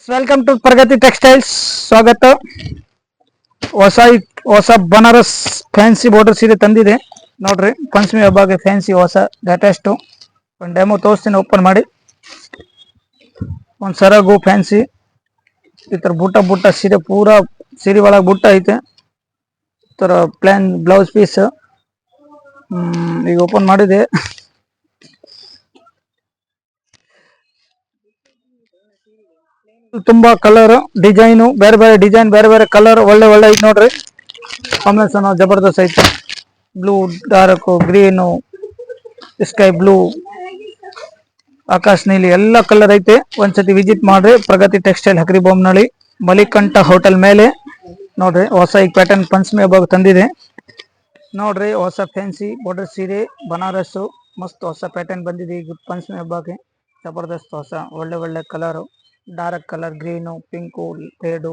Welcome to Pragathi textiles. ಸ್ವಾಗತ. ಹೊಸ ಹೊಸ ಬನಾರಸ್ ಫ್ಯಾನ್ಸಿ ಬಾರ್ಡರ್ ಸೀರೆ ತಂದಿದೆ ನೋಡ್ರಿ. ಪಂಚಮಿ ಹಬ್ಬಗೆ ಫ್ಯಾನ್ಸಿ ಹೊಸ ಲೇಟೆಸ್ಟ್ ಒಂದು ಡೆಮೋ ತೋರಿಸ್ತೀನಿ. ಓಪನ್ ಮಾಡಿ. ಒಂದು ಸರಗು ಫ್ಯಾನ್ಸಿ ಈ ತರ ಬುಟ್ಟ ಬುಟ್ಟ ಸೀರೆ, ಪೂರಾ ಸೀರೆ ಒಳಗೆ ಬುಟ್ಟ ಐತೆ. ಈ ತರ ಪ್ಲಾನ್ ಬ್ಲೌಸ್ ಪೀಸ್ ಈಗ ಓಪನ್ ಮಾಡಿದೆ. ತುಂಬಾ ಕಲರ್ ಡಿಸೈನು, ಬೇರೆ ಬೇರೆ ಡಿಸೈನ್, ಬೇರೆ ಬೇರೆ ಕಲರ್, ಒಳ್ಳೆ ಒಳ್ಳೆ ಐತೆ ನೋಡ್ರಿ. ಕಾಂಬಿನೇಷನ್ ಜಬರ್ದಸ್ತ್ ಐತೆ. Blue, dark green, sky blue, Akash ನೀಲಿ ಎಲ್ಲ ಕಲರ್ ಐತೆ. ಒಂದ್ಸತಿ ವಿಸಿಟ್ ಮಾಡ್ರಿ. ಪ್ರಗತಿ ಟೆಕ್ಸ್ಟೈಲ್, ಹಕ್ರಿ ಬೊಮ್ಮನಹಳ್ಳಿ, ಮಲಿಕಂಠ ಹೋಟೆಲ್ ಮೇಲೆ ನೋಡ್ರಿ. ಹೊಸ ಈಗ ಪ್ಯಾಟರ್ನ್ ಪಂಚಮಿ ಹಬ್ಬ ತಂದಿದೆ ನೋಡ್ರಿ. ಹೊಸ ಫ್ಯಾನ್ಸಿ ಬಾರ್ಡರ್ ಸೀರೆ ಬನಾರಸ್ ಮಸ್ತ್ ಹೊಸ ಪ್ಯಾಟರ್ನ್ ಬಂದಿದೆ ಈಗ ಪಂಚಮಿ ಹಬ್ಬಕ್ಕೆ. ಜಬರ್ದಸ್ತ್ ಹೊಸ ಒಳ್ಳೆ ಒಳ್ಳೆ colour, dark colour, green, pink, ರೆಡು,